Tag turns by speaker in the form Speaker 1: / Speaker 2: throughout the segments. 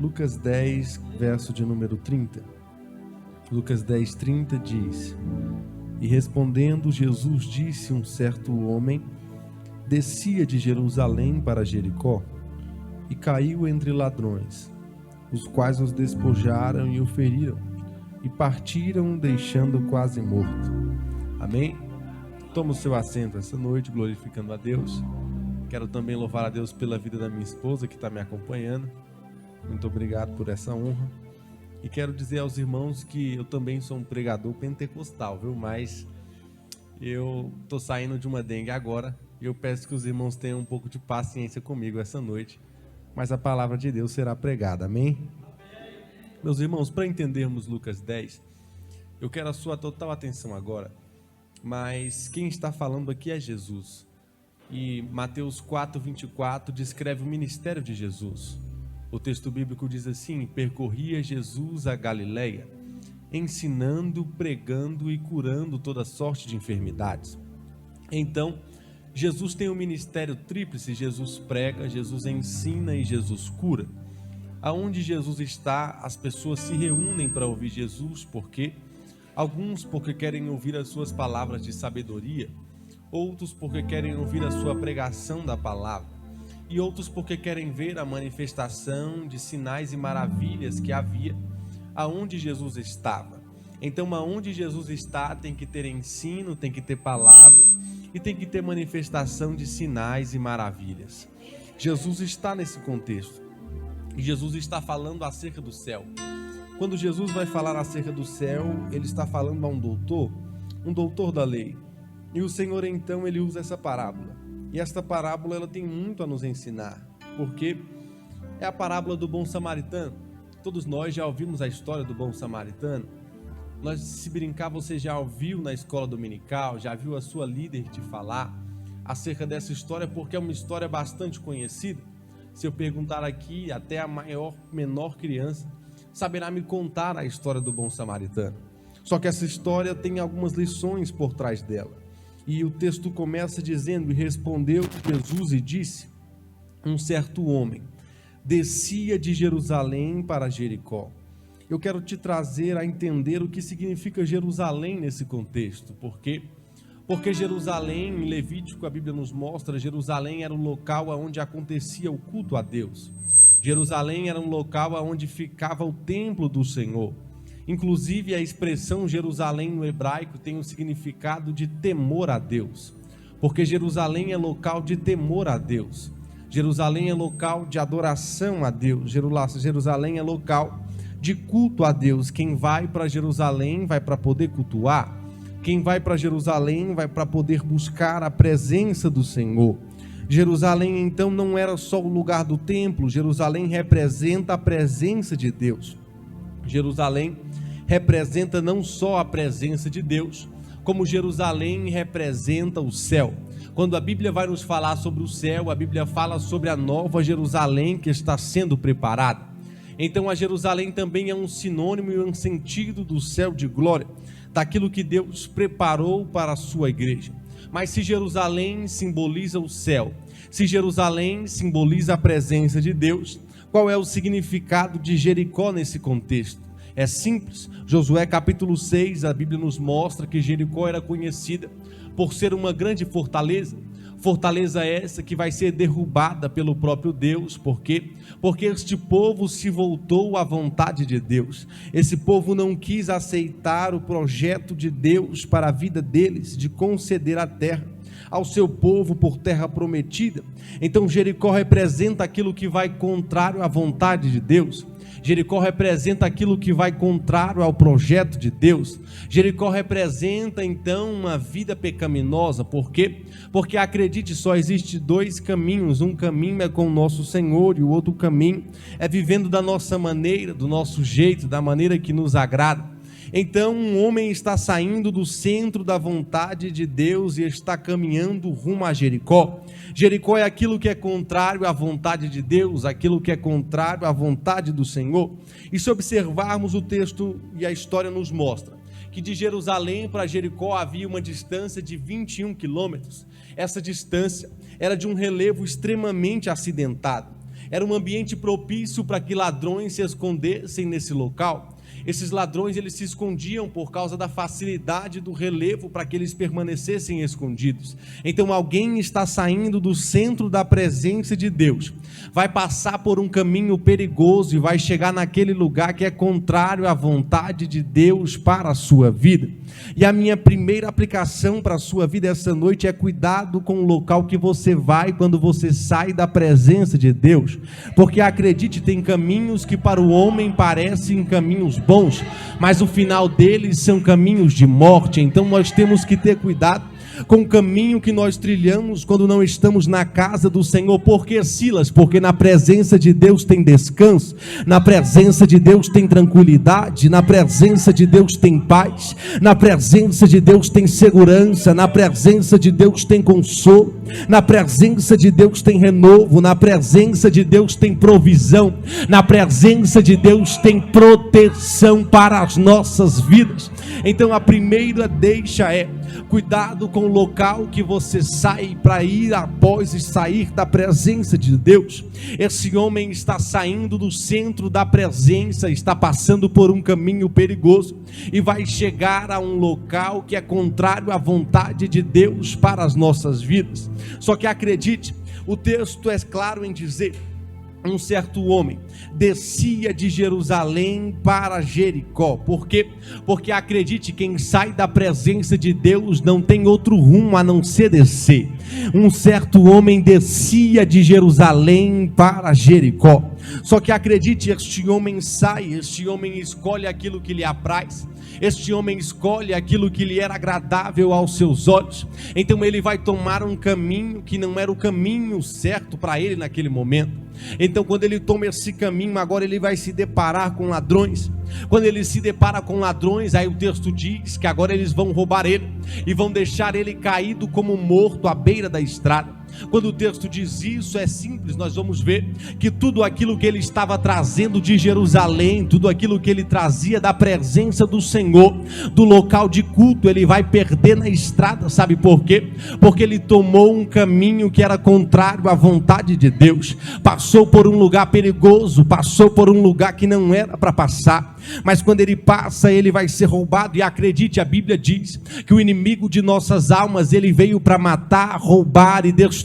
Speaker 1: Lucas 10, verso de número 30. Lucas 10, 30 diz: E respondendo Jesus disse: um certo homem descia de Jerusalém para Jericó e caiu entre ladrões, os quais os despojaram e o feriram, e partiram, deixando-o quase morto. Amém? Toma o seu assento essa noite, glorificando a Deus. Quero também louvar a Deus pela vida da minha esposa que está me acompanhando. Muito obrigado por essa honra. E quero dizer aos irmãos que eu também sou um pregador pentecostal, viu? Mas eu estou saindo de uma dengue agora e eu peço que os irmãos tenham um pouco de paciência comigo essa noite. Mas a palavra de Deus será pregada, amém? Meus irmãos, para entendermos Lucas 10, eu quero a sua total atenção agora. Mas quem está falando aqui é Jesus. E Mateus 4:24 descreve o ministério de Jesus. O texto bíblico diz assim: percorria Jesus a Galileia, ensinando, pregando e curando toda sorte de enfermidades. Então, Jesus tem um ministério tríplice: Jesus prega, Jesus ensina e Jesus cura. Aonde Jesus está, as pessoas se reúnem para ouvir Jesus, porque alguns porque querem ouvir as suas palavras de sabedoria, outros porque querem ouvir a sua pregação da palavra, e outros porque querem ver a manifestação de sinais e maravilhas que havia aonde Jesus estava. Então, aonde Jesus está, tem que ter ensino, tem que ter palavra e tem que ter manifestação de sinais e maravilhas. Jesus está nesse contexto. E Jesus está falando acerca do céu. Quando Jesus vai falar acerca do céu, ele está falando a um doutor da lei. E o Senhor, então, ele usa essa parábola. E esta parábola, ela tem muito a nos ensinar, porque é a parábola do bom samaritano. Todos nós já ouvimos a história do bom samaritano. Nós, se brincar, você já ouviu na escola dominical, já viu a sua líder te falar acerca dessa história, porque é uma história bastante conhecida. Se eu perguntar aqui, até a menor criança saberá me contar a história do bom samaritano. Só que essa história tem algumas lições por trás dela. E o texto começa dizendo: e respondeu Jesus e disse: um certo homem descia de Jerusalém para Jericó. Eu quero te trazer a entender o que significa Jerusalém nesse contexto. Por quê? Porque Jerusalém, em Levítico, a Bíblia nos mostra, Jerusalém era o local onde acontecia o culto a Deus. Jerusalém era um local onde ficava o templo do Senhor. Inclusive, a expressão Jerusalém no hebraico tem o significado de temor a Deus, porque Jerusalém é local de temor a Deus. Jerusalém é local de adoração a Deus. Jerusalém é local de culto a Deus. Quem vai para Jerusalém vai para poder cultuar. Quem vai para Jerusalém vai para poder buscar a presença do Senhor. Jerusalém, então, não era só o lugar do templo. Jerusalém representa a presença de Deus. Jerusalém representa não só a presença de Deus, como Jerusalém representa o céu. Quando a Bíblia vai nos falar sobre o céu, a Bíblia fala sobre a nova Jerusalém que está sendo preparada. Então, a Jerusalém também é um sinônimo e um sentido do céu de glória, daquilo que Deus preparou para a sua igreja. Mas se Jerusalém simboliza o céu, se Jerusalém simboliza a presença de Deus, qual é o significado de Jericó nesse contexto? É simples. Josué capítulo 6, a Bíblia nos mostra que Jericó era conhecida por ser uma grande fortaleza. Fortaleza essa que vai ser derrubada pelo próprio Deus. Por quê? Porque este povo se voltou à vontade de Deus. Esse povo não quis aceitar o projeto de Deus para a vida deles, de conceder a terra ao seu povo por terra prometida. Então Jericó representa aquilo que vai contrário à vontade de Deus. Jericó representa aquilo que vai contrário ao projeto de Deus. Jericó representa então uma vida pecaminosa. Por quê? Porque acredite, só existe dois caminhos. Um caminho é com o nosso Senhor e o outro caminho é vivendo da nossa maneira, do nosso jeito, da maneira que nos agrada. Então um homem está saindo do centro da vontade de Deus e está caminhando rumo a Jericó. Jericó é aquilo que é contrário à vontade de Deus, aquilo que é contrário à vontade do Senhor. E se observarmos o texto e a história nos mostra que de Jerusalém para Jericó havia uma distância de 21 quilômetros. Essa distância era de um relevo extremamente acidentado. era um ambiente propício para que ladrões se escondessem nesse local. Esses ladrões, eles se escondiam por causa da facilidade do relevo para que eles permanecessem escondidos. Então alguém está saindo do centro da presença de Deus, vai passar por um caminho perigoso e vai chegar naquele lugar que é contrário à vontade de Deus para a sua vida. E a minha primeira aplicação para a sua vida essa noite é cuidado com o local que você vai quando você sai da presença de Deus, porque acredite, tem caminhos que para o homem parecem caminhos bons, mas o final deles são caminhos de morte. Então nós temos que ter cuidado com o caminho que nós trilhamos quando não estamos na casa do Senhor. Por que, Silas? Porque na presença de Deus tem descanso, na presença de Deus tem tranquilidade, na presença de Deus tem paz, na presença de Deus tem segurança, na presença de Deus tem consolo, na presença de Deus tem renovo, na presença de Deus tem provisão, na presença de Deus tem proteção para as nossas vidas. Então a primeira deixa é: cuidado com o local que você sai para ir após sair da presença de Deus. Esse homem está saindo do centro da presença, está passando por um caminho perigoso e vai chegar a um local que é contrário à vontade de Deus para as nossas vidas. Só que acredite, o texto é claro em dizer: um certo homem descia de Jerusalém para Jericó. Por quê? Porque acredite, quem sai da presença de Deus não tem outro rumo a não ser descer. Um certo homem descia de Jerusalém para Jericó. Só que acredite, este homem sai, este homem escolhe aquilo que lhe apraz, este homem escolhe aquilo que lhe era agradável aos seus olhos. Então ele vai tomar um caminho que não era o caminho certo para ele naquele momento. Então quando ele toma esse caminho, agora ele vai se deparar com ladrões. Quando ele se depara com ladrões, aí o texto diz que agora eles vão roubar ele e vão deixar ele caído como morto à beira da estrada. Quando o texto diz isso, é simples, nós vamos ver que tudo aquilo que ele estava trazendo de Jerusalém, tudo aquilo que ele trazia da presença do Senhor, do local de culto, ele vai perder na estrada. Sabe por quê? Porque ele tomou um caminho que era contrário à vontade de Deus, passou por um lugar perigoso, passou por um lugar que não era para passar, mas quando ele passa, ele vai ser roubado. E acredite, a Bíblia diz que o inimigo de nossas almas, ele veio para matar, roubar e destruir.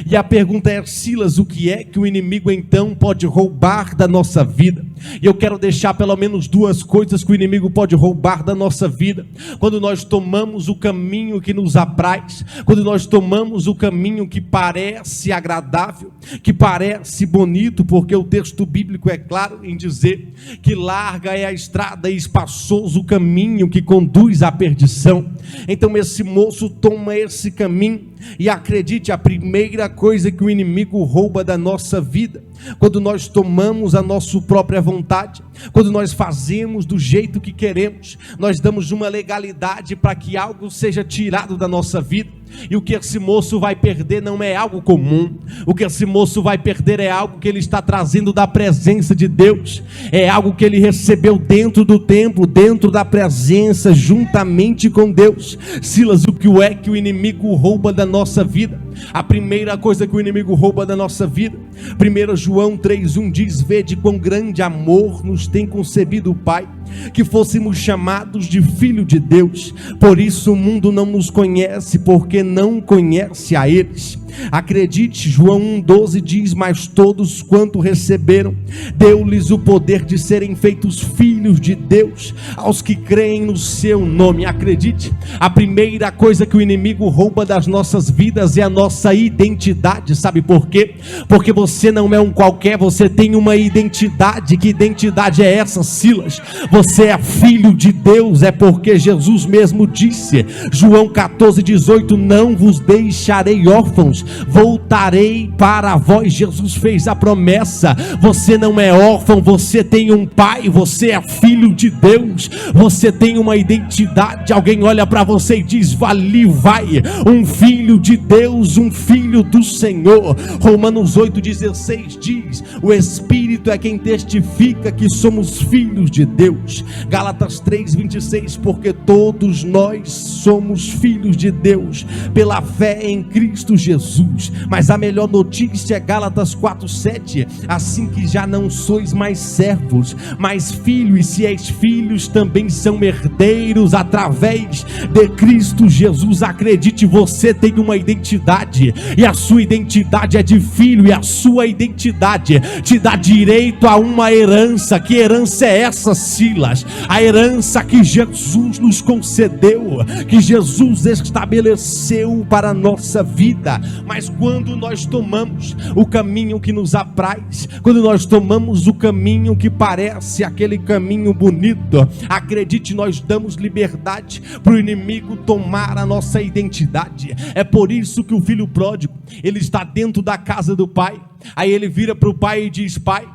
Speaker 1: E a pergunta é: Silas, o que é que o inimigo então pode roubar da nossa vida? E eu quero deixar pelo menos duas coisas que o inimigo pode roubar da nossa vida quando nós tomamos o caminho que nos apraz, quando nós tomamos o caminho que parece agradável, que parece bonito, porque o texto bíblico é claro em dizer que larga é a estrada e espaçoso o caminho que conduz à perdição. Então esse moço toma esse caminho, e acredite, a primeira coisa que o inimigo rouba da nossa vida, quando nós tomamos a nossa própria vontade, quando nós fazemos do jeito que queremos, nós damos uma legalidade para que algo seja tirado da nossa vida. E o que esse moço vai perder não é algo comum, o que esse moço vai perder é algo que ele está trazendo da presença de Deus, é algo que ele recebeu dentro do templo, dentro da presença, juntamente com Deus. Silas, o que é que o inimigo rouba da nossa vida? A primeira coisa que o inimigo rouba da nossa vida, 1 João 3,1 diz: vede quão grande amor nos tem concebido o Pai, que fôssemos chamados de filho de Deus. Por isso o mundo não nos conhece, porque não conhece a eles. Acredite, João 1,12 diz: mas todos quanto receberam, deu-lhes o poder de serem feitos filhos de Deus, aos que creem no seu nome. Acredite, a primeira coisa que o inimigo rouba das nossas vidas é a nossa identidade. Sabe por quê? Porque você não é um qualquer, você tem uma identidade. Que identidade é essa, Silas? Você é filho de Deus, é porque Jesus mesmo disse, João 14,18, não vos deixarei órfãos, voltarei para vós. Jesus fez a promessa. Você não é órfão, você tem um pai, você é filho de Deus, você tem uma identidade. Alguém olha para você e diz: ali vai um filho de Deus, um filho do Senhor. Romanos 8,16 diz: o Espírito é quem testifica que somos filhos de Deus. Gálatas 3,26: porque todos nós somos filhos de Deus pela fé em Cristo Jesus. Mas a melhor notícia é Gálatas 4,7: assim que já não sois mais servos, mas filhos, e se és filhos, também são herdeiros através de Cristo Jesus. Acredite, você tem uma identidade, e a sua identidade é de filho, e a sua identidade te dá direito a uma herança. Que herança é essa, Silas? A herança que Jesus nos concedeu, que Jesus estabeleceu para a nossa vida. Mas quando nós tomamos o caminho que nos apraz, quando nós tomamos o caminho que parece aquele caminho bonito, acredite, nós damos liberdade para o inimigo tomar a nossa identidade. É por isso que o filho pródigo, ele está dentro da casa do pai, aí ele vira para o pai e diz: pai,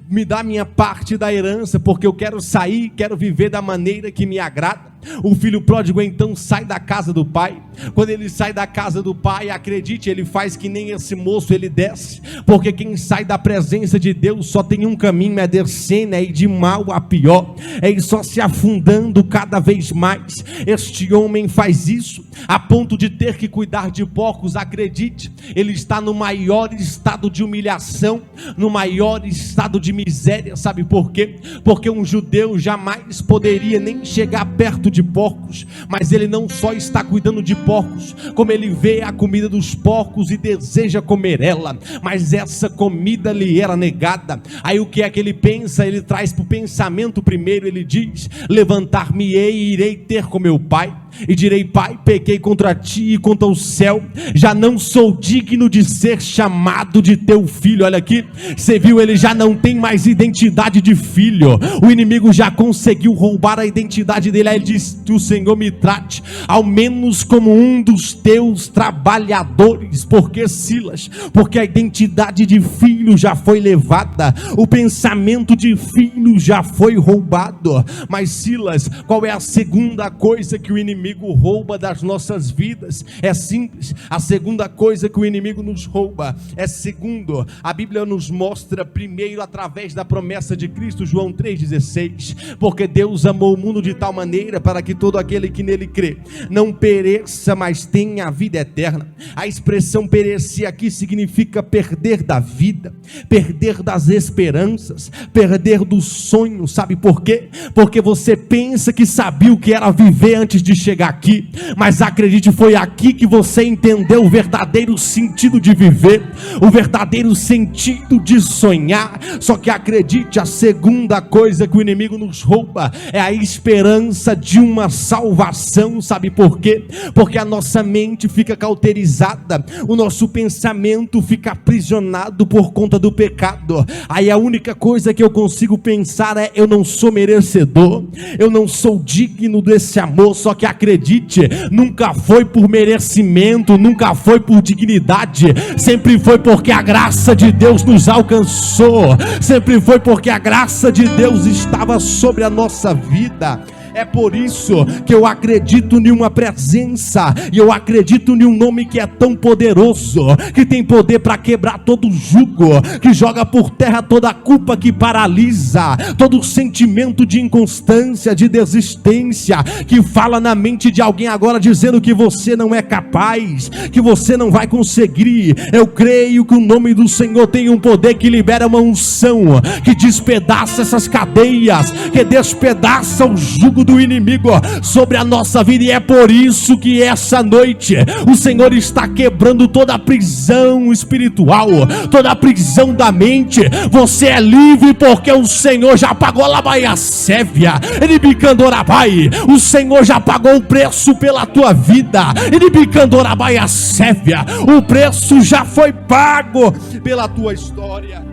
Speaker 1: me dá minha parte da herança, porque eu quero sair, quero viver da maneira que me agrada. O filho pródigo então sai da casa do pai. Quando ele sai da casa do pai, acredite, ele faz que nem esse moço, ele desce, porque quem sai da presença de Deus só tem um caminho, é descendo, é ir de mal a pior, é ir só se afundando cada vez mais. Este homem faz isso a ponto de ter que cuidar de porcos. Acredite, ele está no maior estado de humilhação, no maior estado de miséria. Sabe por quê? Porque um judeu jamais poderia nem chegar perto de porcos. Mas ele não só está cuidando de porcos, como ele vê a comida dos porcos e deseja comer ela, mas essa comida lhe era negada. Aí o que é que ele pensa? Ele traz para o pensamento primeiro, ele diz: levantar-me-ei e irei ter com meu pai, e direi: pai, pequei contra ti e contra o céu, já não sou digno de ser chamado de teu filho. Olha aqui, você viu, ele já não tem mais identidade de filho. O inimigo já conseguiu roubar a identidade dele. Aí ele diz: que o Senhor me trate ao menos como um dos teus trabalhadores. Por que, Silas? Porque a identidade de filho já foi levada, o pensamento de filho já foi roubado. Mas, Silas, qual é a segunda coisa que o inimigo rouba das nossas vidas? É simples. A segunda coisa que o inimigo nos rouba é segundo. A Bíblia nos mostra primeiro através da promessa de Cristo, João 3,16: porque Deus amou o mundo de tal maneira para que todo aquele que nele crê não pereça, mas tenha a vida eterna. A expressão perecer aqui significa perder da vida, perder das esperanças, perder do sonho. Sabe por quê? Porque você pensa que sabia o que era viver antes de chegar aqui, mas acredite, foi aqui que você entendeu o verdadeiro sentido de viver, o verdadeiro sentido de sonhar. Só que acredite, a segunda coisa que o inimigo nos rouba é a esperança de uma salvação. Sabe por quê? Porque a nossa mente fica cauterizada, o nosso pensamento fica aprisionado por conta do pecado. Aí a única coisa que eu consigo pensar é: eu não sou merecedor, eu não sou digno desse amor. Só que acredite, nunca foi por merecimento, nunca foi por dignidade, sempre foi porque a graça de Deus nos alcançou, sempre foi porque a graça de Deus estava sobre a nossa vida. É por isso que eu acredito em uma presença, e eu acredito em um nome que é tão poderoso, que tem poder para quebrar todo jugo, que joga por terra toda a culpa, que paralisa todo sentimento de inconstância, de desistência, que fala na mente de alguém agora dizendo que você não é capaz, que você não vai conseguir. Eu creio que o nome do Senhor tem um poder que libera uma unção, que despedaça essas cadeias, que despedaça o jugo do inimigo sobre a nossa vida. E é por isso que essa noite o Senhor está quebrando toda a prisão espiritual, toda a prisão da mente. Você é livre porque o Senhor já pagou a baia sévia, ele bicando orabai. O Senhor já pagou o preço pela tua vida, ele bicando orabai sévia. O preço já foi pago pela tua história.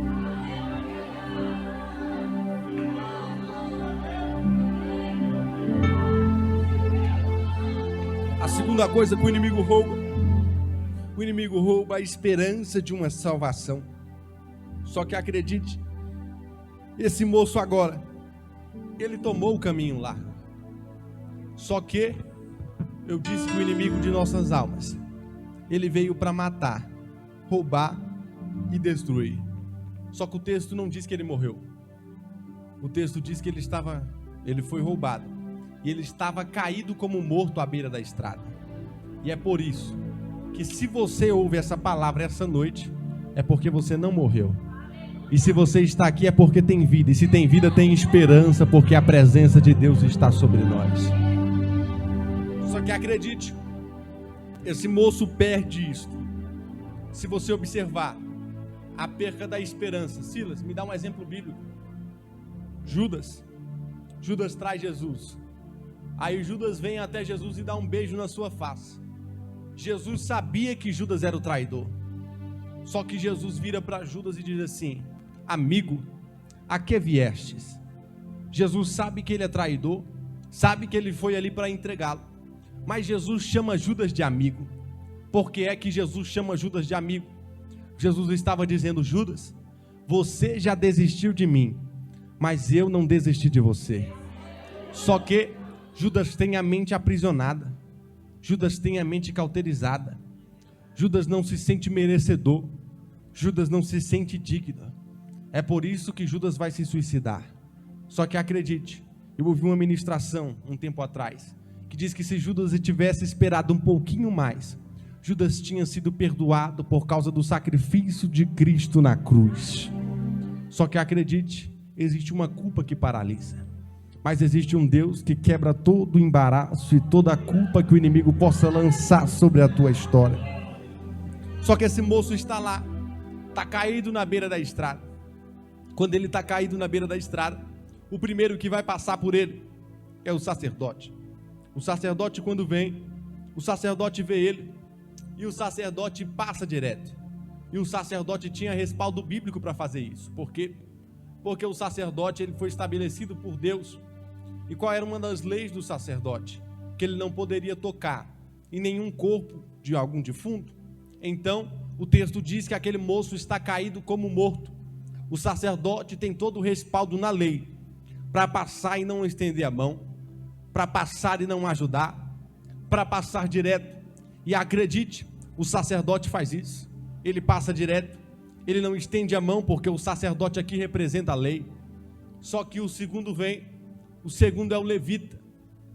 Speaker 1: A segunda coisa que o inimigo rouba a esperança de uma salvação. Só que acredite, esse moço agora, ele tomou o caminho largo. Só que eu disse que o inimigo de nossas almas, ele veio para matar, roubar e destruir. Só que o texto não diz que ele morreu. O texto diz que ele foi roubado e ele estava caído como morto à beira da estrada. E é por isso que, se você ouve essa palavra essa noite, é porque você não morreu. E se você está aqui é porque tem vida. E se tem vida, tem esperança, porque a presença de Deus está sobre nós. Só que acredite, esse moço perde isso. Se você observar a perca da esperança. Silas, me dá um exemplo bíblico. Judas traz Jesus. Aí Judas vem até Jesus e dá um beijo na sua face. Jesus sabia que Judas era o traidor. Só que Jesus vira para Judas e diz assim: amigo, a que viestes? Jesus sabe que ele é traidor, sabe que ele foi ali para entregá-lo, mas Jesus chama Judas de amigo. Por que é que Jesus chama Judas de amigo? Jesus estava dizendo: Judas, você já desistiu de mim, mas eu não desisti de você. Só que Judas tem a mente aprisionada, Judas tem a mente cauterizada, Judas não se sente merecedor, Judas não se sente digno. É por isso que Judas vai se suicidar. Só que acredite, eu ouvi uma ministração um tempo atrás, que diz que se Judas tivesse esperado um pouquinho mais, Judas tinha sido perdoado por causa do sacrifício de Cristo na cruz. Só que acredite, existe uma culpa que paralisa, mas existe um Deus que quebra todo o embaraço e toda a culpa que o inimigo possa lançar sobre a tua história. Só que esse moço está lá, está caído na beira da estrada. Quando ele está caído na beira da estrada, o primeiro que vai passar por ele é o sacerdote. O sacerdote, quando vem, o sacerdote vê ele e o sacerdote passa direto. E o sacerdote tinha respaldo bíblico para fazer isso. Por quê? Porque o sacerdote, ele foi estabelecido por Deus. E qual era uma das leis do sacerdote? Que ele não poderia tocar em nenhum corpo de algum defunto. Então, o texto diz que aquele moço está caído como morto. O sacerdote tem todo o respaldo na lei para passar e não estender a mão, para passar e não ajudar, para passar direto. E acredite, o sacerdote faz isso. Ele passa direto, ele não estende a mão, porque o sacerdote aqui representa a lei. Só que o segundo vem, o segundo é o levita.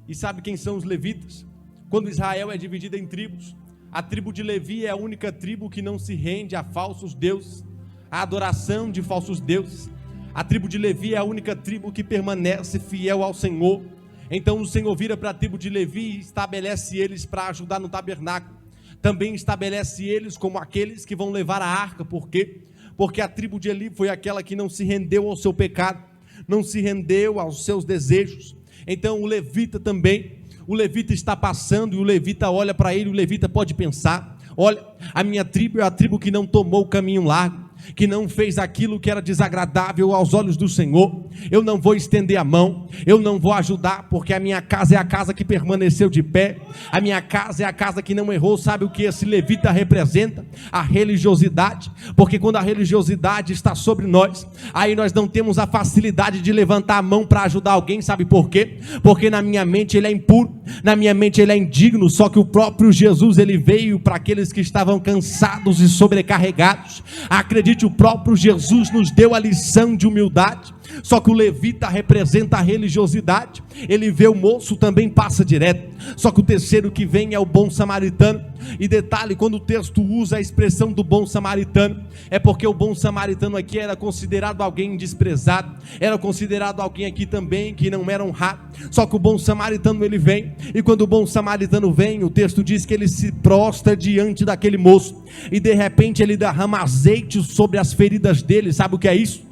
Speaker 1: E sabe quem são os levitas? Quando Israel é dividida em tribos, a tribo de Levi é a única tribo que não se rende a falsos deuses, a adoração de falsos deuses. A tribo de Levi é a única tribo que permanece fiel ao Senhor. Então o Senhor vira para a tribo de Levi e estabelece eles para ajudar no tabernáculo. Também estabelece eles como aqueles que vão levar a arca. Por quê? Porque a tribo de Eli foi aquela que não se rendeu ao seu pecado, não se rendeu aos seus desejos. Então o levita também, o levita está passando e o levita olha para ele, o levita pode pensar: olha, a minha tribo é a tribo que não tomou o caminho largo, que não fez aquilo que era desagradável aos olhos do Senhor. Eu não vou estender a mão, eu não vou ajudar, porque a minha casa é a casa que permaneceu de pé, a minha casa é a casa que não errou. Sabe o que esse levita representa? A religiosidade. Porque quando a religiosidade está sobre nós, aí nós não temos a facilidade de levantar a mão para ajudar alguém. Sabe por quê? Porque na minha mente ele é impuro, na minha mente ele é indigno. Só que o próprio Jesus, ele veio para aqueles que estavam cansados e sobrecarregados. Acredite, o próprio Jesus nos deu a lição de humildade. Só que o levita representa a religiosidade. Ele vê o moço, também passa direto. Só que o terceiro que vem é o bom samaritano. E detalhe, quando o texto usa a expressão do bom samaritano, é porque o bom samaritano aqui era considerado alguém desprezado, era considerado alguém aqui também que não era honrado. Só que o bom samaritano, ele vem, e quando o bom samaritano vem, o texto diz que ele se prostra diante daquele moço, e de repente ele derrama azeite sobre as feridas dele. Sabe o que é isso?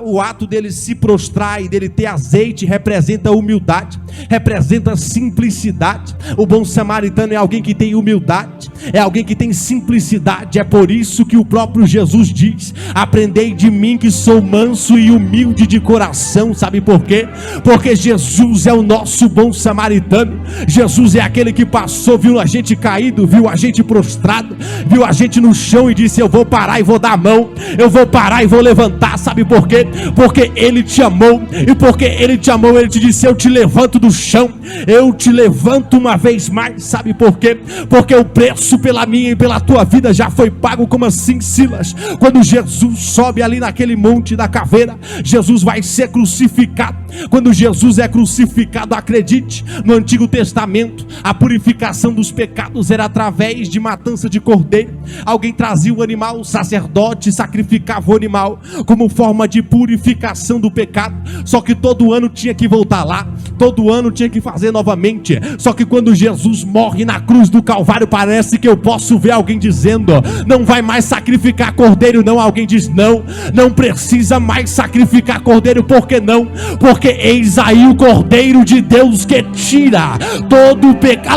Speaker 1: O ato dele se prostrar e dele ter azeite representa humildade, representa simplicidade. O bom samaritano é alguém que tem humildade. humildade, é alguém que tem simplicidade. É por isso que o próprio Jesus diz: aprendei de mim que sou manso e humilde de coração. Sabe por quê? Porque Jesus é o nosso bom samaritano. Jesus é aquele que passou, viu a gente caído, viu a gente prostrado, viu a gente no chão e disse: eu vou parar e vou dar a mão, eu vou parar e vou levantar. Sabe por quê? Porque Ele te amou, e porque Ele te amou, Ele te disse: eu te levanto do chão, eu te levanto uma vez mais. Sabe por quê? Porque o preço pela minha e pela tua vida já foi pago. Como assim, Silas? Quando Jesus sobe ali naquele monte da caveira, Jesus vai ser crucificado. Quando Jesus é crucificado, acredite, no Antigo Testamento a purificação dos pecados era através de matança de cordeiro. Alguém trazia o animal, o sacerdote sacrificava o animal como forma de purificação do pecado. Só que todo ano tinha que voltar lá, todo ano tinha que fazer novamente. Só que quando Jesus morre na cruz do Calvário, parece que eu posso ver alguém dizendo: não vai mais sacrificar cordeiro não. Alguém diz: não, não precisa mais sacrificar cordeiro. Por que não? Porque eis aí o Cordeiro de Deus que tira todo o pecado.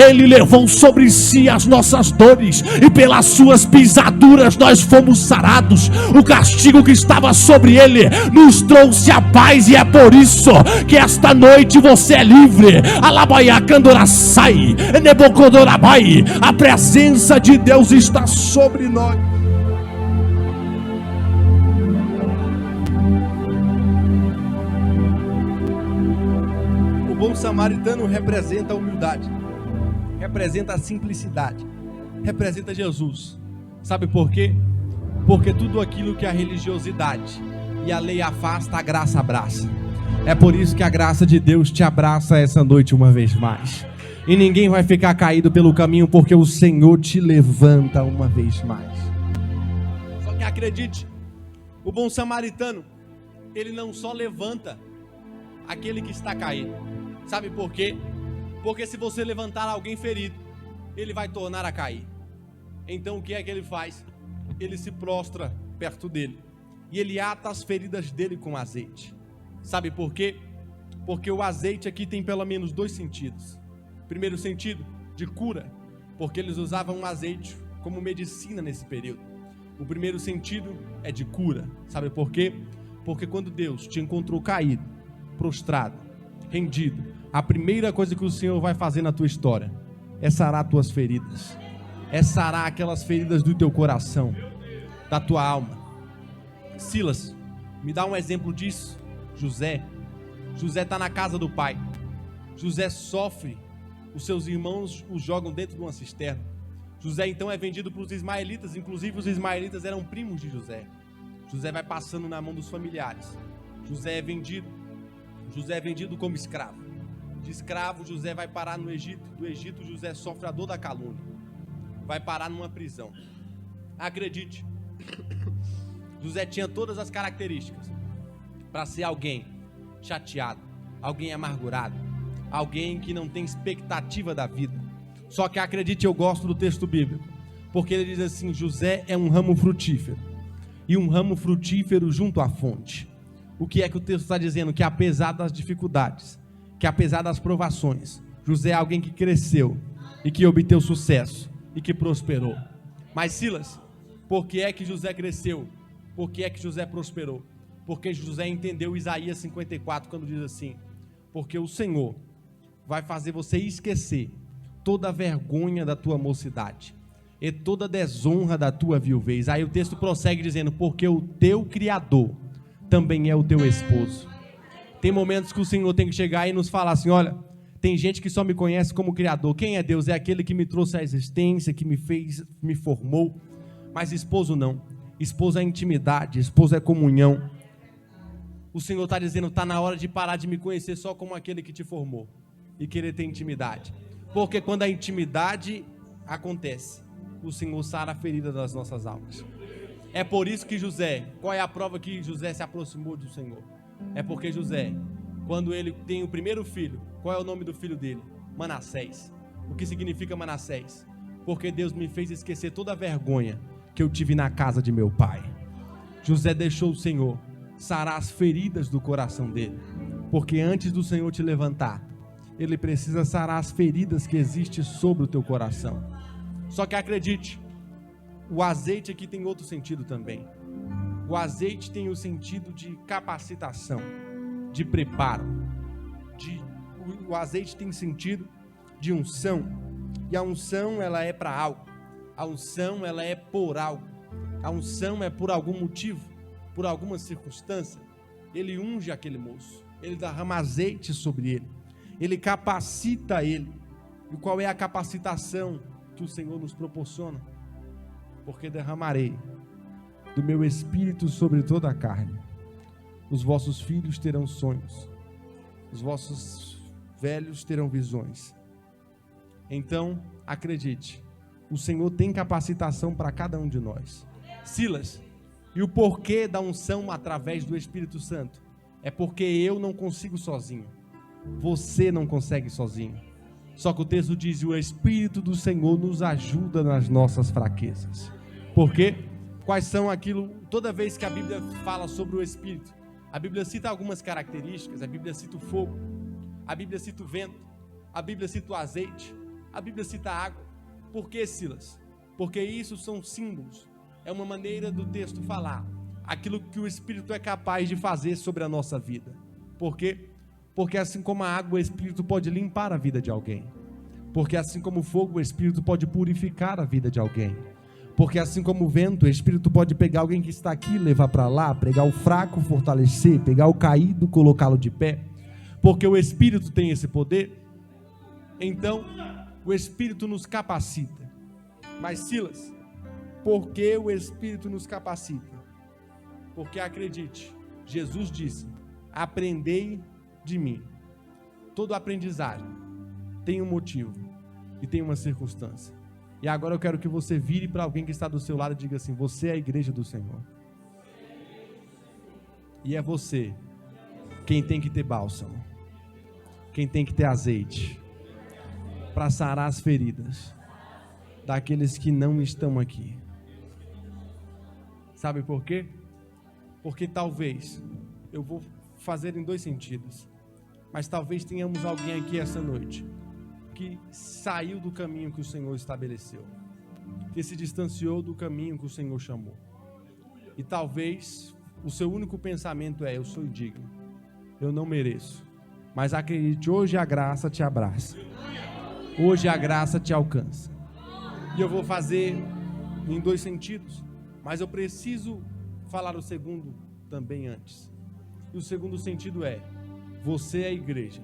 Speaker 1: Ele levou sobre si as nossas dores, e pelas suas pisaduras nós fomos sarados. O castigo que estava sobre ele nos trouxe a paz, e é por isso que esta noite você é livre. A presença de Deus está sobre nós. O bom samaritano representa a humildade, representa a simplicidade, representa Jesus. Sabe por quê? Porque tudo aquilo que a religiosidade e a lei afasta, a graça abraça. É por isso que a graça de Deus te abraça essa noite uma vez mais. E ninguém vai ficar caído pelo caminho, porque o Senhor te levanta uma vez mais. Só que acredite, o bom samaritano, ele não só levanta aquele que está caído. Sabe por quê? Porque se você levantar alguém ferido, ele vai tornar a cair. Então o que é que ele faz? Ele se prostra perto dele e ele ata as feridas dele com azeite. Sabe por quê? Porque o azeite aqui tem pelo menos dois sentidos. Primeiro sentido, de cura, porque eles usavam o azeite como medicina nesse período. O primeiro sentido é de cura. Sabe por quê? Porque quando Deus te encontrou caído, prostrado, rendido, a primeira coisa que o Senhor vai fazer na tua história é sarar tuas feridas, é sarar aquelas feridas do teu coração, da tua alma. Silas, me dá um exemplo disso. José está na casa do pai. José sofre, os seus irmãos o jogam dentro de uma cisterna. José então é vendido para os ismaelitas, inclusive os ismaelitas eram primos de José. José vai passando na mão dos familiares. José é vendido como escravo. De escravo, José vai parar no Egito. Do Egito, José sofre a dor da calúnia. Vai parar numa prisão. Acredite, José tinha todas as características para ser alguém chateado, alguém amargurado, alguém que não tem expectativa da vida. Só que acredite, eu gosto do texto bíblico, porque ele diz assim: José é um ramo frutífero, e um ramo frutífero junto à fonte. O que é que o texto está dizendo? Que apesar das dificuldades, que apesar das provações, José é alguém que cresceu e que obteve sucesso e que prosperou. Mas Silas, por que é que José cresceu? Por que é que José prosperou? Porque José entendeu Isaías 54, quando diz assim: porque o Senhor vai fazer você esquecer toda a vergonha da tua mocidade e toda a desonra da tua viuvez. Aí o texto prossegue dizendo: porque o teu Criador também é o teu esposo. Tem momentos que o Senhor tem que chegar e nos falar assim: olha, tem gente que só me conhece como Criador. Quem é Deus? É aquele que me trouxe à existência, que me fez, me formou. Mas esposo não. Esposo é intimidade, esposo é comunhão. O Senhor está dizendo: está na hora de parar de me conhecer só como aquele que te formou e querer ter intimidade. Porque quando a intimidade acontece, o Senhor sara a ferida das nossas almas. É por isso que José, qual é a prova que José se aproximou do Senhor? É porque José, quando ele tem o primeiro filho, qual é o nome do filho dele? Manassés. O que significa Manassés? Porque Deus me fez esquecer toda a vergonha que eu tive na casa de meu pai. José deixou o Senhor sarar as feridas do coração dele, porque antes do Senhor te levantar, Ele precisa sarar as feridas que existem sobre o teu coração. Só que acredite, o azeite aqui tem outro sentido também. O azeite tem o sentido de capacitação, de preparo. O azeite tem sentido de unção. E a unção, ela é para algo. A unção, ela é por algo. A unção é por algum motivo, por alguma circunstância. Ele unge aquele moço. Ele derrama azeite sobre ele. Ele capacita ele. E qual é a capacitação que o Senhor nos proporciona? Porque derramarei do meu espírito sobre toda a carne. Os vossos filhos terão sonhos. Os vossos velhos terão visões. Então, acredite, o Senhor tem capacitação para cada um de nós. Silas, e o porquê da unção através do Espírito Santo? É porque eu não consigo sozinho. Você não consegue sozinho. Só que o texto diz: o Espírito do Senhor nos ajuda nas nossas fraquezas. Por quê? Quais são aquilo? Toda vez que a Bíblia fala sobre o Espírito, a Bíblia cita algumas características. A Bíblia cita o fogo, a Bíblia cita o vento, a Bíblia cita o azeite, a Bíblia cita a água. Por que, Silas? Porque isso são símbolos. É uma maneira do texto falar aquilo que o Espírito é capaz de fazer sobre a nossa vida. Por quê? Porque assim como a água, o Espírito pode limpar a vida de alguém. Porque assim como o fogo, o Espírito pode purificar a vida de alguém. Porque assim como o vento, o Espírito pode pegar alguém que está aqui, levar para lá, pegar o fraco, fortalecer, pegar o caído, colocá-lo de pé. Porque o Espírito tem esse poder. Então, o Espírito nos capacita. Mas Silas, por que o Espírito nos capacita? Porque acredite, Jesus disse: aprendei de mim. Todo aprendizagem tem um motivo e tem uma circunstância. E agora eu quero que você vire para alguém que está do seu lado e diga assim: você é a igreja do Senhor. E é você quem tem que ter bálsamo, quem tem que ter azeite para sarar as feridas daqueles que não estão aqui. Sabe por quê? Porque talvez, eu vou fazer em dois sentidos, mas talvez tenhamos alguém aqui essa noite que saiu do caminho que o Senhor estabeleceu, que se distanciou do caminho que o Senhor chamou. E talvez o seu único pensamento é: eu sou indigno, eu não mereço. Mas acredite, hoje a graça te abraça, hoje a graça te alcança. E eu vou fazer em dois sentidos, mas eu preciso falar o segundo também antes. E o segundo sentido é: você é a igreja,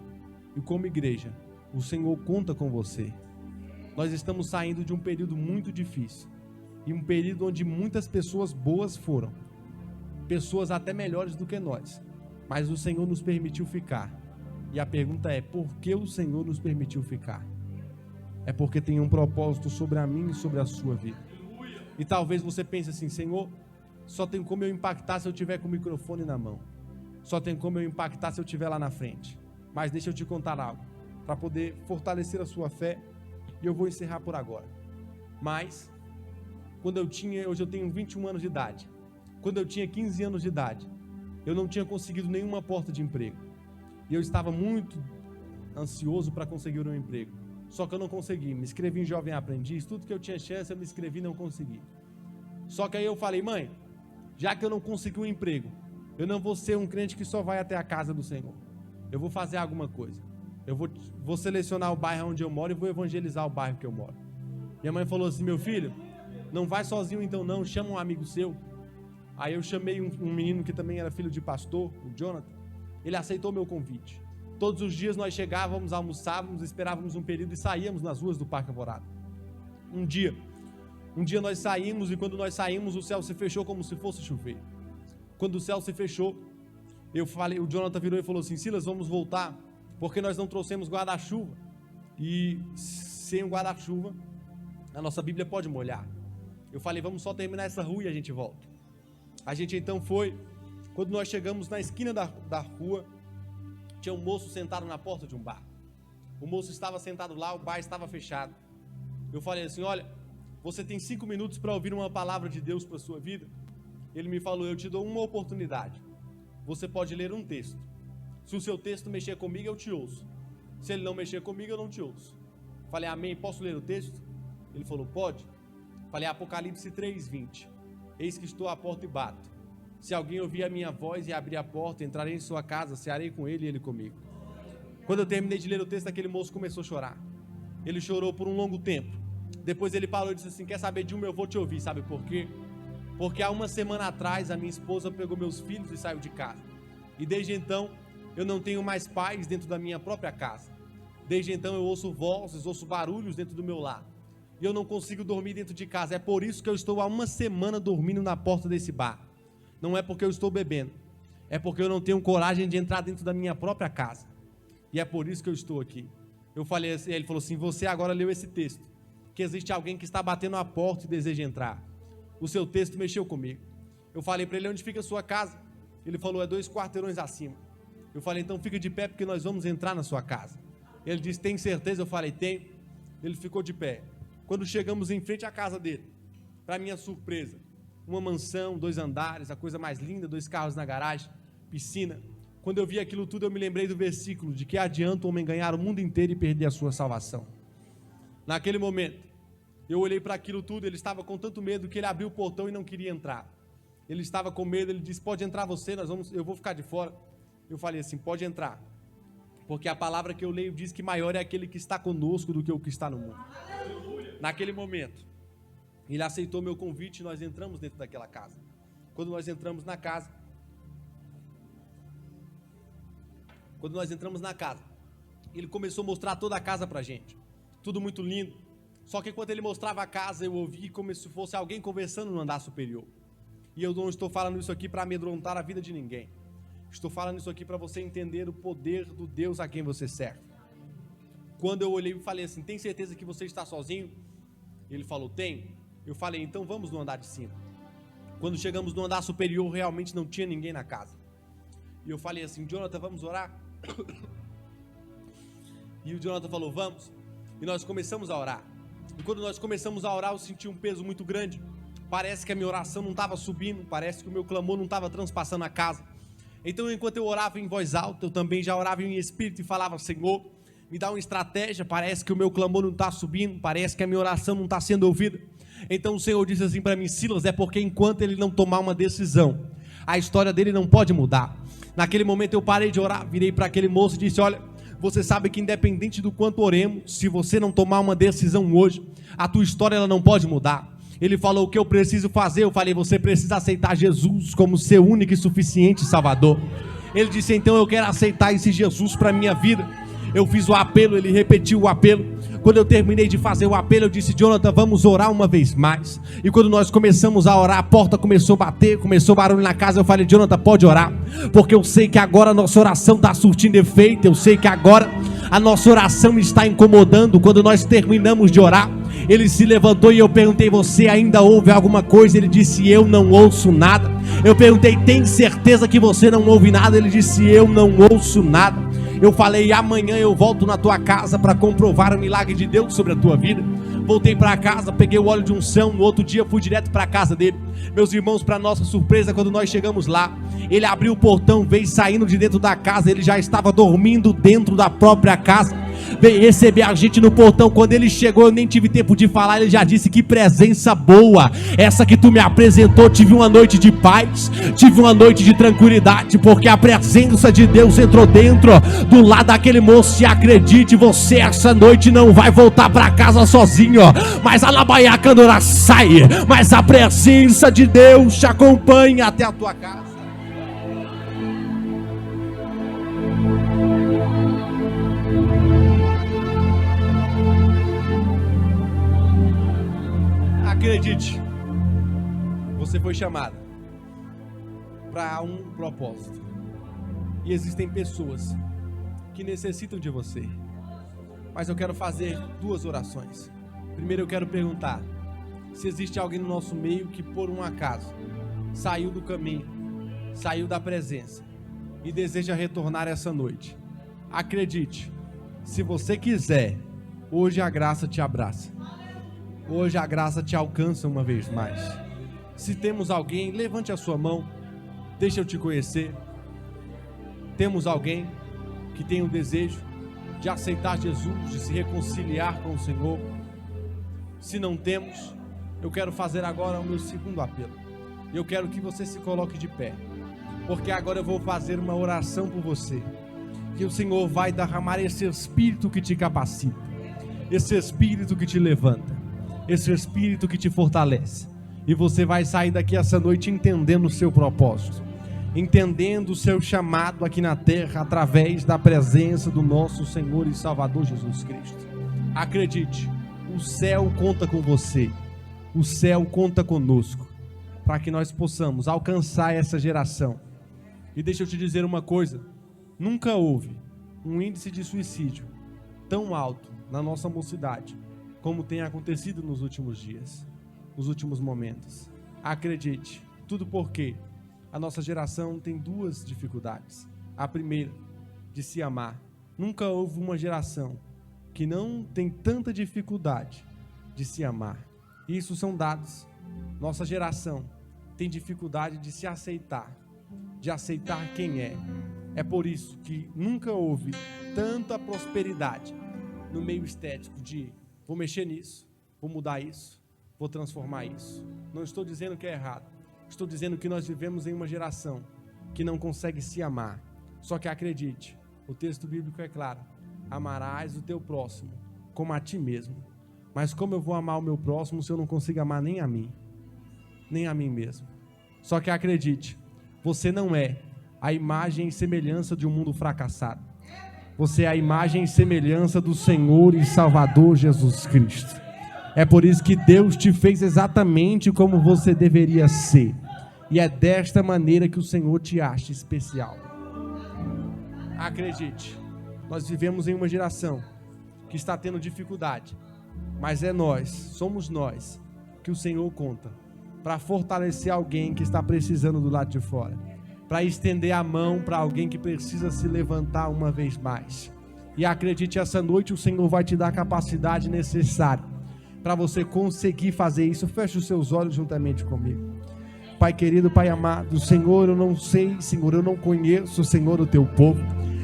Speaker 1: e como igreja o Senhor conta com você. Nós estamos saindo de um período muito difícil, e um período onde muitas pessoas boas foram, pessoas até melhores do que nós, mas o Senhor nos permitiu ficar. E a pergunta é: por que o Senhor nos permitiu ficar? É porque tem um propósito sobre a mim e sobre a sua vida. E talvez você pense assim: Senhor, só tem como eu impactar se eu tiver com o microfone na mão, só tem como eu impactar se eu estiver lá na frente. Mas deixa eu te contar algo, para poder fortalecer a sua fé, e eu vou encerrar por agora. Mas, hoje eu tenho 21 anos de idade, quando eu tinha 15 anos de idade, eu não tinha conseguido nenhuma porta de emprego, e eu estava muito ansioso para conseguir um emprego, só que eu não consegui. Me inscrevi em Jovem Aprendiz, tudo que eu tinha chance eu me inscrevi e não consegui. Só que aí eu falei: mãe, já que eu não consegui um emprego, eu não vou ser um crente que só vai até a casa do Senhor, eu vou fazer alguma coisa. Eu vou selecionar o bairro onde eu moro e vou evangelizar o bairro que eu moro. Minha mãe falou assim: meu filho, não vai sozinho então não, chama um amigo seu. Aí eu chamei um menino que também era filho de pastor, o Jonathan. Ele aceitou meu convite. Todos os dias nós chegávamos, almoçávamos, esperávamos um período e saíamos nas ruas do Parque Alvorada. Um dia nós saímos, e quando nós saímos o céu se fechou como se fosse chover. Quando o céu se fechou, o Jonathan virou e falou assim: Silas, vamos voltar, porque nós não trouxemos guarda-chuva, e sem o guarda-chuva a nossa Bíblia pode molhar. Eu falei: vamos só terminar essa rua e a gente volta. A gente então foi. Quando nós chegamos na esquina da rua, tinha um moço sentado na porta de um bar. O moço estava sentado lá, o bar estava fechado. Eu falei assim: olha, você tem 5 minutos para ouvir uma palavra de Deus para a sua vida? Ele me falou: eu te dou uma oportunidade, você pode ler um texto. Se o seu texto mexer comigo, eu te ouço.
Speaker 2: Se ele não mexer comigo, eu não te ouço. Falei, amém, posso ler o texto? Ele falou, pode. Falei, Apocalipse 3:20. Eis que estou à porta e bato. Se alguém ouvir a minha voz e abrir a porta, entrarei em sua casa, cearei com ele e ele comigo. Quando eu terminei de ler o texto, aquele moço começou a chorar. Ele chorou por um longo tempo. Depois ele parou e disse assim, quer saber de uma, eu vou te ouvir. Sabe por quê? Porque há uma semana atrás, a minha esposa pegou meus filhos e saiu de casa. E desde então, eu não tenho mais paz dentro da minha própria casa. Desde então, eu ouço vozes, ouço barulhos dentro do meu lar. E eu não consigo dormir dentro de casa. É por isso que eu estou há uma semana dormindo na porta desse bar. Não é porque eu estou bebendo. É porque eu não tenho coragem de entrar dentro da minha própria casa. E é por isso que eu estou aqui. Eu falei assim, ele falou assim, você agora leu esse texto. Que existe alguém que está batendo a porta e deseja entrar. O seu texto mexeu comigo. Eu falei para ele, onde fica a sua casa? Ele falou, é 2 quarteirões acima. Eu falei, então fica de pé porque nós vamos entrar na sua casa. Ele disse, tem certeza? Eu falei, tenho. Ele ficou de pé. Quando chegamos em frente à casa dele, para minha surpresa, uma mansão, 2 andares, a coisa mais linda, 2 carros na garagem, piscina. Quando eu vi aquilo tudo, eu me lembrei do versículo, de que adianta o homem ganhar o mundo inteiro e perder a sua salvação. Naquele momento, eu olhei para aquilo tudo, ele estava com tanto medo que ele abriu o portão e não queria entrar. Ele estava com medo, ele disse, pode entrar você, eu vou ficar de fora. Eu falei assim, pode entrar. Porque a palavra que eu leio diz que maior é aquele que está conosco do que o que está no mundo. Naquele momento, ele aceitou meu convite e nós entramos dentro daquela casa. Quando nós entramos na casa, ele começou a mostrar toda a casa pra gente. Tudo muito lindo. Só que enquanto ele mostrava a casa, eu ouvi como se fosse alguém conversando no andar superior. E eu não estou falando isso aqui para amedrontar a vida de ninguém. Estou falando isso aqui para você entender o poder do Deus a quem você serve. Quando eu olhei e falei assim, tem certeza que você está sozinho? Ele falou, tenho. Eu falei, então vamos no andar de cima. Quando chegamos no andar superior, realmente não tinha ninguém na casa. E eu falei assim, Jonathan, vamos orar? E o Jonathan falou, vamos. E nós começamos a orar. E quando nós começamos a orar, eu senti um peso muito grande. Parece que a minha oração não estava subindo, parece que o meu clamor não estava transpassando a casa. Então, enquanto eu orava em voz alta, eu também já orava em espírito e falava, Senhor, me dá uma estratégia, parece que o meu clamor não está subindo, parece que a minha oração não está sendo ouvida. Então o Senhor disse assim para mim, Silas, é porque enquanto ele não tomar uma decisão, a história dele não pode mudar. Naquele momento eu parei de orar, virei para aquele moço e disse, olha, você sabe que independente do quanto oremos, se você não tomar uma decisão hoje, a tua história ela não pode mudar. Ele falou, o que eu preciso fazer? Eu falei, você precisa aceitar Jesus como seu único e suficiente Salvador. Ele disse, então eu quero aceitar esse Jesus para a minha vida. Eu fiz o apelo, ele repetiu o apelo. Quando eu terminei de fazer o apelo, eu disse, Jonathan, vamos orar uma vez mais. E quando nós começamos a orar, a porta começou a bater, começou barulho na casa. Eu falei, Jonathan, pode orar, porque eu sei que agora a nossa oração está surtindo efeito. Eu sei que agora a nossa oração está incomodando. Quando nós terminamos de orar, ele se levantou e eu perguntei, você ainda ouve alguma coisa? Ele disse, eu não ouço nada. Eu perguntei, tem certeza que você não ouve nada? Ele disse, eu não ouço nada. Eu falei, amanhã eu volto na tua casa para comprovar o milagre de Deus sobre a tua vida. Voltei para casa, peguei o óleo de unção, no outro dia fui direto para a casa dele. Meus irmãos, para nossa surpresa, quando nós chegamos lá, ele abriu o portão, veio saindo de dentro da casa, ele já estava dormindo dentro da própria casa, veio receber a gente no portão. Quando ele chegou, eu nem tive tempo de falar, ele já disse, que presença boa, essa que tu me apresentou. Tive uma noite de paz, tive uma noite de tranquilidade, porque a presença de Deus entrou dentro do lado daquele moço. E acredite, você essa noite não vai voltar para casa sozinho, mas a labaiacandora sai, mas a presença de Deus te acompanha até a tua casa. Acredite, você foi chamado para um propósito, e existem pessoas que necessitam de você, mas eu quero fazer 2 orações. Primeiro eu quero perguntar se existe alguém no nosso meio que por um acaso saiu do caminho, saiu da presença e deseja retornar essa noite. Acredite, se você quiser, hoje a graça te abraça. Hoje a graça te alcança uma vez mais. Se temos alguém, levante a sua mão, deixa eu te conhecer. Temos alguém que tem um desejo, de aceitar Jesus, de se reconciliar com o Senhor. Se não temos, eu quero fazer agora o meu segundo apelo. Eu quero que você se coloque de pé, porque agora eu vou fazer uma oração por você, que o Senhor vai derramar esse Espírito que te capacita, esse Espírito que te levanta, esse Espírito que te fortalece, e você vai sair daqui essa noite entendendo o seu propósito, entendendo o seu chamado aqui na terra, através da presença do nosso Senhor e Salvador Jesus Cristo. Acredite, o céu conta com você, o céu conta conosco, para que nós possamos alcançar essa geração. E deixa eu te dizer uma coisa, nunca houve um índice de suicídio tão alto na nossa mocidade, como tem acontecido nos últimos dias, nos últimos momentos. Acredite, tudo porque a nossa geração tem duas dificuldades. A primeira, de se amar. Nunca houve uma geração que não tem tanta dificuldade de se amar. Isso são dados. Nossa geração tem dificuldade de se aceitar, de aceitar quem é. É por isso que nunca houve tanta prosperidade no meio estético de vou mexer nisso, vou mudar isso, vou transformar isso. Não estou dizendo que é errado. Estou dizendo que nós vivemos em uma geração que não consegue se amar. Só que acredite, o texto bíblico é claro: amarás o teu próximo como a ti mesmo. Mas como eu vou amar o meu próximo se eu não consigo amar nem a mim mesmo? Só que acredite, você não é a imagem e semelhança de um mundo fracassado. Você é a imagem e semelhança do Senhor e Salvador Jesus Cristo. É por isso que Deus te fez exatamente como você deveria ser. E é desta maneira que o Senhor te acha especial. Acredite, nós vivemos em uma geração que está tendo dificuldade, mas somos nós que o Senhor conta para fortalecer alguém que está precisando do lado de fora, para estender a mão para alguém que precisa se levantar uma vez mais. E acredite, essa noite o Senhor vai te dar a capacidade necessária para você conseguir fazer isso. Feche os seus olhos juntamente comigo. Pai querido, Pai amado, Senhor, eu não sei, Senhor, eu não conheço, Senhor, o teu povo,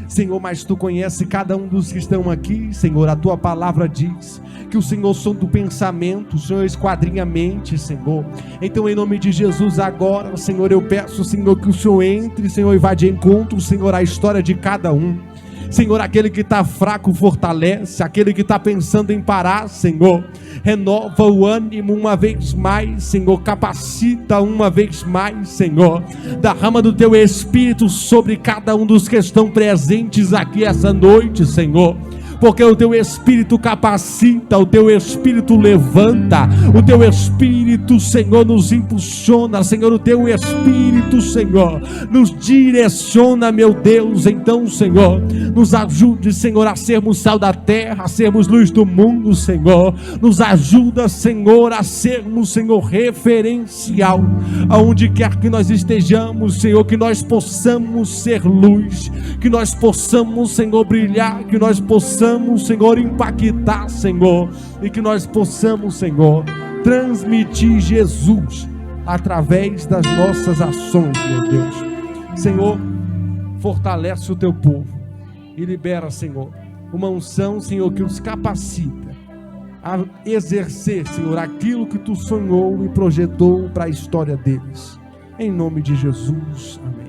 Speaker 2: Senhor, mas tu conheces cada um dos que estão aqui, Senhor. A tua palavra diz que o Senhor sonda o pensamento, o Senhor esquadrinha a mente, Senhor. Então, em nome de Jesus, agora, Senhor, eu peço, Senhor, que o Senhor entre, Senhor, e vá de encontro, Senhor, à história de cada um. Senhor, aquele que está fraco fortalece, aquele que está pensando em parar, Senhor, renova o ânimo uma vez mais, Senhor, capacita uma vez mais, Senhor, derrama do teu Espírito sobre cada um dos que estão presentes aqui essa noite, Senhor, porque o teu Espírito capacita, o teu Espírito levanta, o teu Espírito, Senhor, nos impulsiona, Senhor, o teu Espírito, Senhor, nos direciona, meu Deus. Então, Senhor, nos ajude, Senhor, a sermos sal da terra, a sermos luz do mundo, Senhor. Nos ajuda, Senhor, a sermos, Senhor, referencial, aonde quer que nós estejamos, Senhor, que nós possamos ser luz, que nós possamos, Senhor, brilhar, que nós possamos, Senhor, impactar, Senhor, e que nós possamos, Senhor, transmitir Jesus através das nossas ações, meu Deus. Senhor, fortalece o teu povo e libera, Senhor, uma unção, Senhor, que os capacita a exercer, Senhor, aquilo que tu sonhou e projetou para a história deles. Em nome de Jesus, amém.